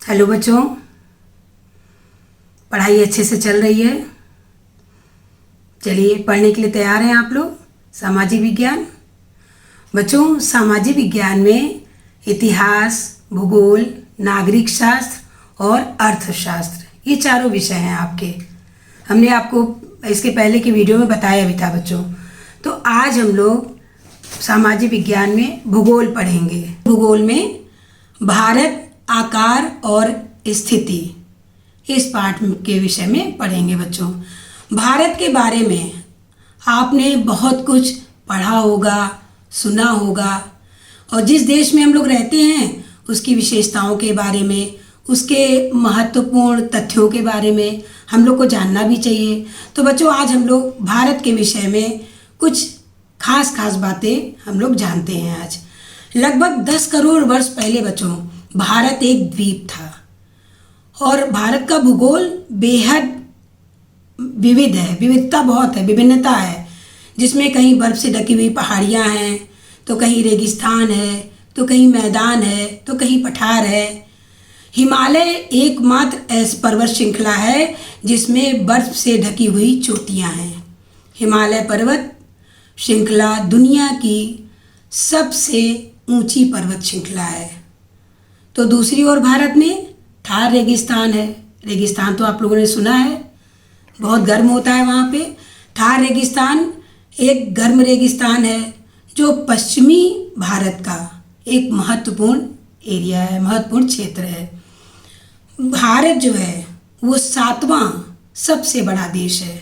Hello बच्चों, पढ़ाई अच्छे से चल रही है। चलिए पढ़ने के लिए तैयार हैं आप लोग। सामाजिक विज्ञान बच्चों, सामाजिक विज्ञान में इतिहास, भूगोल, नागरिक शास्त्र और अर्थशास्त्र ये चारों विषय हैं आपके। हमने आपको इसके पहले की वीडियो में बताया भी था बच्चों। तो आज हम लोग सामाजिक विज्ञान में भूगोल पढ़ेंगे। भूगोल में भारत, आकार और स्थिति इस पाठ के विषय में पढ़ेंगे बच्चों। भारत के बारे में आपने बहुत कुछ पढ़ा होगा, सुना होगा, और जिस देश में हम लोग रहते हैं उसकी विशेषताओं के बारे में, उसके महत्वपूर्ण तथ्यों के बारे में हम लोग को जानना भी चाहिए। तो बच्चों आज हम लोग भारत के विषय में कुछ खास बातें हम लोग जानते हैं। आज लगभग 10 करोड़ वर्ष पहले बच्चों भारत एक द्वीप था और भारत का भूगोल बेहद विविध है, विविधता बहुत है, विभिन्नता है, जिसमें कहीं बर्फ से ढकी हुई पहाड़ियाँ हैं, तो कहीं रेगिस्तान है, तो कहीं मैदान है, तो कहीं पठार है। हिमालय एकमात्र ऐसी पर्वत श्रृंखला है जिसमें बर्फ से ढकी हुई चोटियाँ हैं। हिमालय पर्वत श्रृंखला दुनिया की सबसे ऊंची पर्वत श्रृंखला है। तो दूसरी ओर भारत में थार रेगिस्तान है। रेगिस्तान तो आप लोगों ने सुना है, बहुत गर्म होता है वहाँ पे। थार रेगिस्तान एक गर्म रेगिस्तान है जो पश्चिमी भारत का एक महत्वपूर्ण एरिया है, महत्वपूर्ण क्षेत्र है। भारत जो है वो 7वां सबसे बड़ा देश है।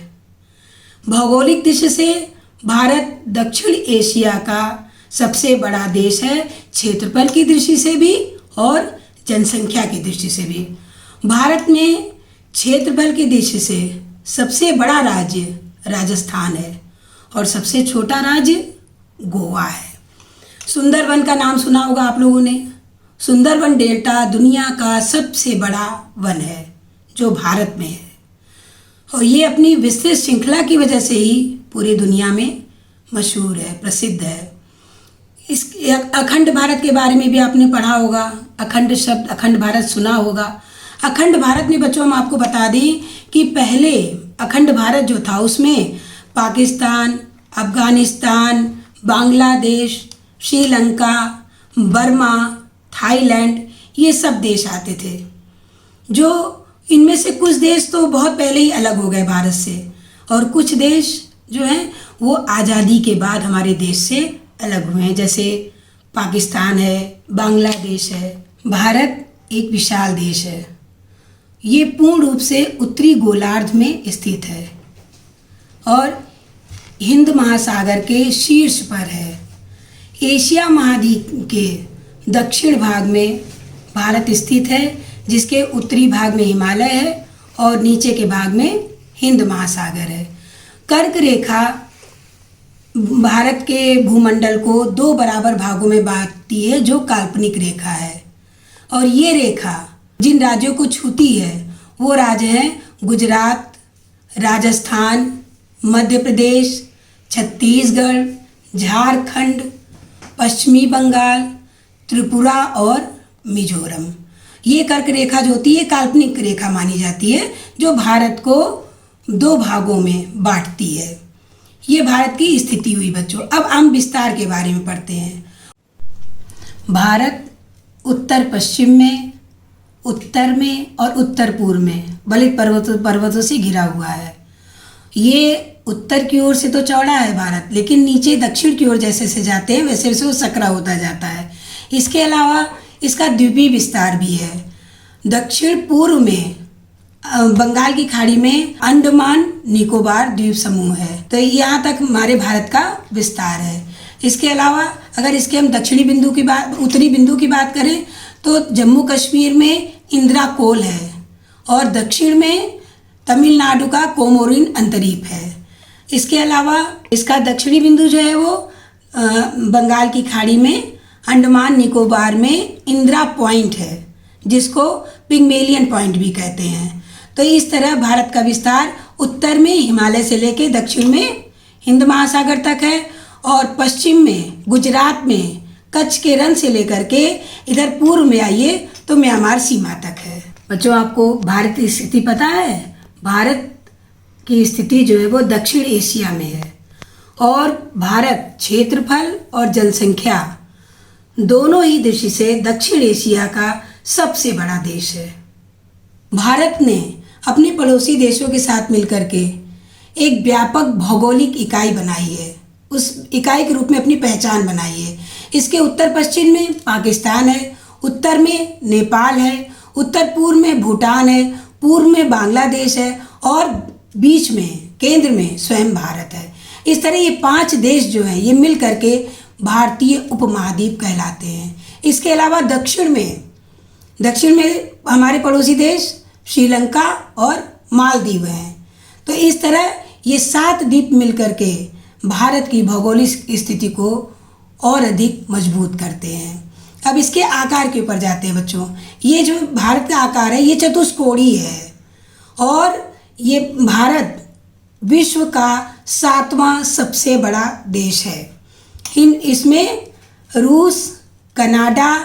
भौगोलिक दृष्टि से भारत दक्षिण एशिया का सबसे बड़ा देश है, क्षेत्रफल की दृष्टि से भी और जनसंख्या की दृष्टि से भी। भारत में क्षेत्रफल की दृष्टि से सबसे बड़ा राज्य राजस्थान है और सबसे छोटा राज्य गोवा है। सुंदरवन का नाम सुना होगा आप लोगों ने। सुंदरवन डेल्टा दुनिया का सबसे बड़ा वन है जो भारत में है, और ये अपनी विस्तृत श्रृंखला की वजह से ही पूरी दुनिया में मशहूर है, प्रसिद्ध है। इस अखंड भारत के बारे में भी आपने पढ़ा होगा। अखंड शब्द, अखंड भारत सुना होगा। अखंड भारत में बच्चों हम आपको बता दें कि पहले अखंड भारत जो था उसमें पाकिस्तान, अफगानिस्तान, बांग्लादेश, श्रीलंका, बर्मा, थाईलैंड ये सब देश आते थे। जो इनमें से कुछ देश तो बहुत पहले ही अलग हो गए भारत से, और कुछ देश जो हैं वो आज़ादी के बाद हमारे देश से अलग हुए हैं, जैसे पाकिस्तान है, बांग्लादेश है। भारत एक विशाल देश है। ये पूर्ण रूप से उत्तरी गोलार्ध में स्थित है और हिंद महासागर के शीर्ष पर है। एशिया महाद्वीप के दक्षिण भाग में भारत स्थित है, जिसके उत्तरी भाग में हिमालय है और नीचे के भाग में हिंद महासागर है। कर्क रेखा भारत के भूमंडल को 2 बराबर भागों में बांटती है, जो काल्पनिक रेखा है। और ये रेखा जिन राज्यों को छूती है वो राज्य हैं गुजरात, राजस्थान, मध्य प्रदेश, छत्तीसगढ़, झारखंड, पश्चिमी बंगाल, त्रिपुरा और मिजोरम। ये कर्क रेखा जो होती है काल्पनिक रेखा मानी जाती है, जो भारत को 2 भागों में बांटती है। ये भारत की स्थिति हुई बच्चों। अब हम विस्तार के बारे में पढ़ते हैं। भारत उत्तर पश्चिम में, उत्तर में और उत्तर पूर्व में बलित पर्वतों से घिरा हुआ है। ये उत्तर की ओर से तो चौड़ा है भारत, लेकिन नीचे दक्षिण की ओर जैसे से जाते हैं वैसे वैसे वो सकरा होता जाता है। इसके अलावा इसका द्वीपीय विस्तार भी है। दक्षिण पूर्व में बंगाल की खाड़ी में अंडमान निकोबार द्वीप समूह है। तो यहाँ तक हमारे भारत का विस्तार है। इसके अलावा अगर इसके हम उत्तरी बिंदु की बात करें तो जम्मू कश्मीर में इंदिरा कोल है और दक्षिण में तमिलनाडु का कोमोरिन अंतरीप है। इसके अलावा इसका दक्षिणी बिंदु जो है वो बंगाल की खाड़ी में अंडमान निकोबार में इंदिरा पॉइंट है, जिसको पिग्मेलियन पॉइंट भी कहते हैं। तो इस तरह भारत का विस्तार उत्तर में हिमालय से लेकर दक्षिण में हिंद महासागर तक है, और पश्चिम में गुजरात में कच्छ के रण से लेकर के इधर पूर्व में आइए तो म्यांमार सीमा तक है। बच्चों, आपको भारत की स्थिति पता है? भारत की स्थिति जो है वो दक्षिण एशिया में है और भारत क्षेत्रफल और जनसंख्या दोनों ही दृष्टि से दक्षिण एशिया का सबसे बड़ा देश है। भारत ने अपने पड़ोसी देशों के साथ मिलकर के एक व्यापक भौगोलिक इकाई बनाई है, उस इकाई के रूप में अपनी पहचान बनाई है। इसके उत्तर पश्चिम में पाकिस्तान है, उत्तर में नेपाल है, उत्तर पूर्व में भूटान है, पूर्व में बांग्लादेश है और बीच में केंद्र में स्वयं भारत है। इस तरह ये 5 देश जो हैं ये मिल करके भारतीय उपमहाद्वीप कहलाते हैं। इसके अलावा दक्षिण में हमारे पड़ोसी देश श्रीलंका और मालदीव हैं। तो इस तरह ये 7 द्वीप मिल करके भारत की भौगोलिक स्थिति को और अधिक मजबूत करते हैं। अब इसके आकार के ऊपर जाते हैं बच्चों। ये जो भारत का आकार है ये चतुष्कोणीय है और ये भारत विश्व का 7वां सबसे बड़ा देश है। इसमें रूस, कनाडा,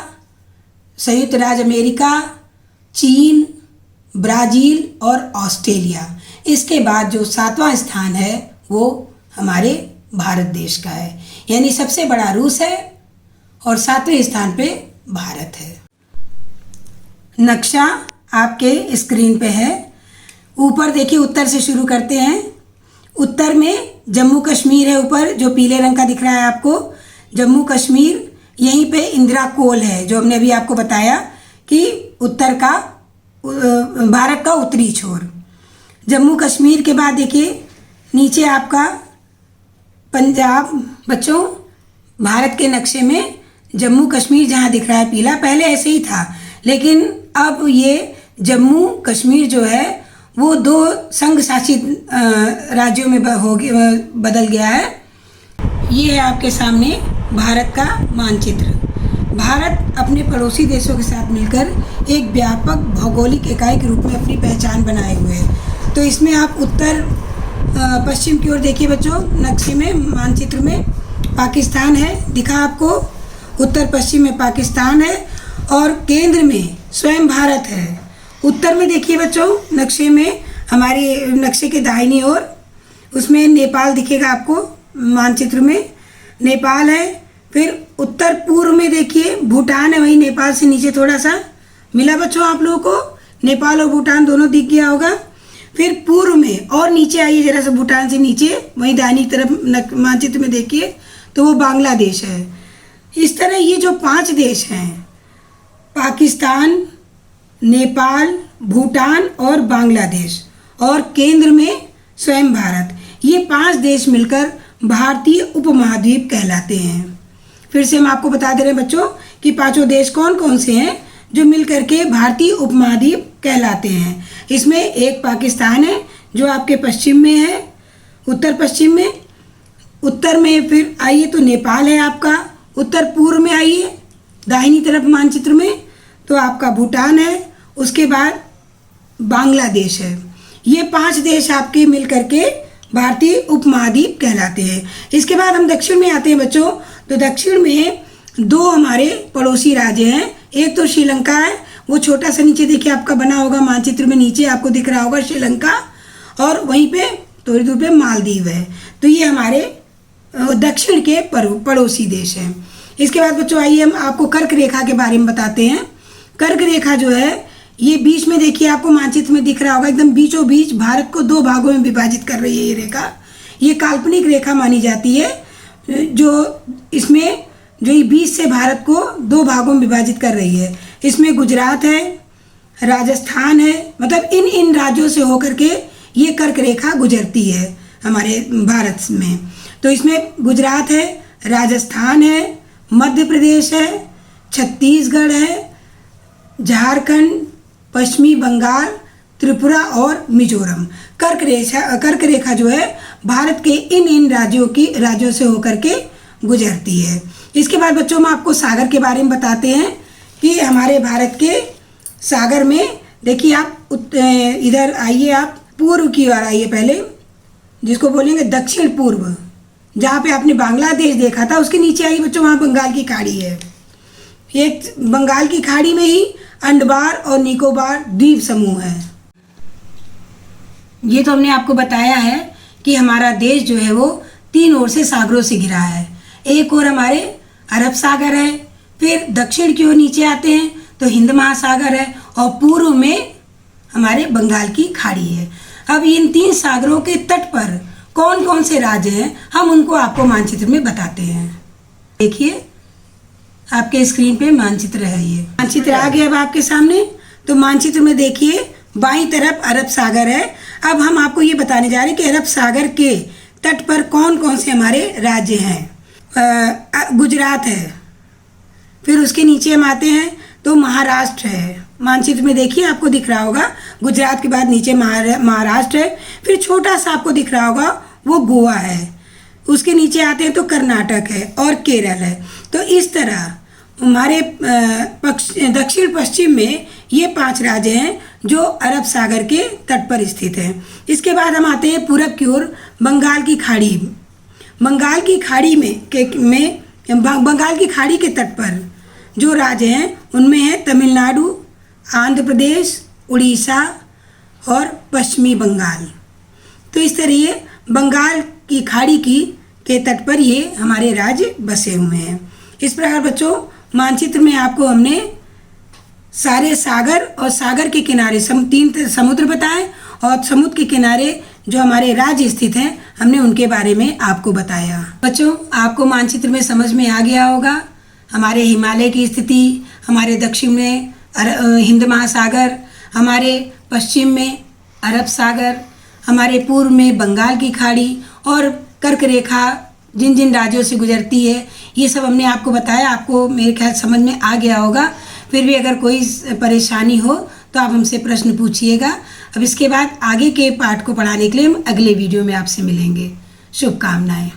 संयुक्त राज्य अमेरिका, चीन, ब्राज़ील और ऑस्ट्रेलिया, इसके बाद जो 7वां स्थान है वो हमारे भारत देश का है। यानी सबसे बड़ा रूस है और 7वें स्थान पे भारत है। नक्शा आपके स्क्रीन पे है। ऊपर देखिए, उत्तर से शुरू करते हैं। उत्तर में जम्मू कश्मीर है, ऊपर जो पीले रंग का दिख रहा है आपको, जम्मू कश्मीर। यहीं पे इंदिरा कोल है जो हमने अभी आपको बताया कि उत्तर का भारत का उत्तरी छोर। जम्मू कश्मीर के बाद देखिए नीचे आपका पंजाब। बच्चों, भारत के नक्शे में जम्मू कश्मीर जहाँ दिख रहा है पीला, पहले ऐसे ही था, लेकिन अब ये जम्मू कश्मीर जो है वो 2 संघ शासित राज्यों में बदल गया है। ये है आपके सामने भारत का मानचित्र। भारत अपने पड़ोसी देशों के साथ मिलकर एक व्यापक भौगोलिक इकाई के रूप में अपनी पहचान बनाए हुए है। तो इसमें आप उत्तर पश्चिम की ओर देखिए बच्चों, नक्शे में, मानचित्र में पाकिस्तान है, दिखा आपको। उत्तर पश्चिम में पाकिस्तान है और केंद्र में स्वयं भारत है। उत्तर में देखिए बच्चों, नक्शे में, हमारे नक्शे के दाहिनी ओर, उसमें नेपाल दिखेगा आपको, मानचित्र में नेपाल है। फिर उत्तर पूर्व में देखिए भूटान है, वही नेपाल से नीचे थोड़ा सा मिला बच्चों आप लोगों को, नेपाल और भूटान दोनों दिख गया होगा। फिर पूर्व में और नीचे आइए जरा सा, भूटान से नीचे वहीं दाहिनी तरफ मानचित्र में देखिए तो वो बांग्लादेश है। इस तरह ये जो 5 देश हैं, पाकिस्तान, नेपाल, भूटान और बांग्लादेश, और केंद्र में स्वयं भारत, ये 5 देश मिलकर भारतीय उपमहाद्वीप कहलाते हैं। फिर से हम आपको बता दे रहे हैं बच्चों कि 5 देश कौन कौन से हैं जो मिलकर के भारतीय उपमहाद्वीप कहलाते हैं। इसमें एक पाकिस्तान है जो आपके पश्चिम में है, उत्तर पश्चिम में। उत्तर में फिर आइए तो नेपाल है आपका। उत्तर पूर्व में आइए दाहिनी तरफ मानचित्र में तो आपका भूटान है, उसके बाद बांग्लादेश है। ये 5 देश आपके मिल करके भारतीय उपमहाद्वीप कहलाते हैं। इसके बाद हम दक्षिण में आते हैं बच्चों। तो दक्षिण में 2 हमारे पड़ोसी राज्य हैं। एक तो श्रीलंका है, वो छोटा सा नीचे देखिए आपका बना होगा मानचित्र में, नीचे आपको दिख रहा होगा श्रीलंका, और वहीं पे थोड़ी दूर पे मालदीव है। तो ये हमारे दक्षिण के पड़ोसी देश हैं। इसके बाद बच्चों आइए हम आपको कर्क रेखा के बारे में बताते हैं। कर्क रेखा जो है ये बीच में देखिए आपको मानचित्र में दिख रहा होगा, एकदम बीचों बीच भारत को 2 भागों में विभाजित कर रही है ये रेखा। ये काल्पनिक रेखा मानी जाती है, जो इसमें जो ये बीच से भारत को 2 भागों में विभाजित कर रही है। इसमें गुजरात है, राजस्थान है, मतलब इन राज्यों से होकर के ये कर्क रेखा गुजरती है हमारे भारत में। तो इसमें गुजरात है, राजस्थान है, मध्य प्रदेश है, छत्तीसगढ़ है, झारखंड, पश्चिमी बंगाल, त्रिपुरा और मिजोरम। कर्क रेखा जो है भारत के इन राज्यों से होकर के गुजरती है। इसके बाद बच्चों हम आपको सागर के बारे में बताते हैं कि हमारे भारत के सागर में देखिए आप इधर आइए, आप पूर्व की ओर आइए पहले, जिसको बोलेंगे दक्षिण पूर्व। जहाँ पे आपने बांग्लादेश देखा था उसके नीचे आइए बच्चों, वहाँ बंगाल की खाड़ी है। एक बंगाल की खाड़ी में ही अंडमान और निकोबार द्वीप समूह है। ये तो हमने आपको बताया है कि हमारा देश जो है वो 3 ओर से सागरों से घिरा है। एक ओर हमारे अरब सागर है, फिर दक्षिण की ओर नीचे आते हैं तो हिंद महासागर है, और पूर्व में हमारे बंगाल की खाड़ी है। अब इन 3 सागरों के तट पर कौन कौन से राज्य हैं, हम उनको आपको मानचित्र में बताते हैं। देखिए आपके स्क्रीन पे मानचित्र है, ये मानचित्र आ गया अब आपके सामने। तो मानचित्र में देखिए बाईं तरफ अरब सागर है। अब हम आपको ये बताने जा रहे हैं कि अरब सागर के तट पर कौन कौन से हमारे राज्य हैं। गुजरात है, फिर उसके नीचे हम आते हैं तो महाराष्ट्र है। मानचित्र में देखिए आपको दिख रहा होगा, गुजरात के बाद नीचे महाराष्ट्र है, फिर छोटा सा आपको दिख रहा होगा वो गोवा है। उसके नीचे आते हैं तो कर्नाटक है और केरल है। तो इस तरह हमारे दक्षिण पश्चिम में ये 5 राज्य हैं जो अरब सागर के तट पर स्थित हैं। इसके बाद हम आते हैं पूरब की ओर, बंगाल की खाड़ी। बंगाल की खाड़ी बंगाल की खाड़ी के तट पर जो राज्य हैं उनमें है तमिलनाडु, आंध्र प्रदेश, उड़ीसा और पश्चिमी बंगाल। तो इस तरह ये बंगाल की खाड़ी के तट पर ये हमारे राज्य बसे हुए हैं। इस प्रकार बच्चों मानचित्र में आपको हमने सारे सागर और सागर के किनारे 3 समुद्र बताए, और समुद्र के किनारे जो हमारे राज्य स्थित हैं हमने उनके बारे में आपको बताया। बच्चों आपको मानचित्र में समझ में आ गया होगा हमारे हिमालय की स्थिति, हमारे दक्षिण में हिंद महासागर, हमारे पश्चिम में अरब सागर, हमारे पूर्व में बंगाल की खाड़ी और कर्क रेखा जिन जिन राज्यों से गुजरती है, ये सब हमने आपको बताया। आपको मेरे ख्याल समझ में आ गया होगा। फिर भी अगर कोई परेशानी हो तो आप हमसे प्रश्न पूछिएगा। अब इसके बाद आगे के पाठ को पढ़ाने के लिए हम अगले वीडियो में आपसे मिलेंगे। शुभकामनाएं।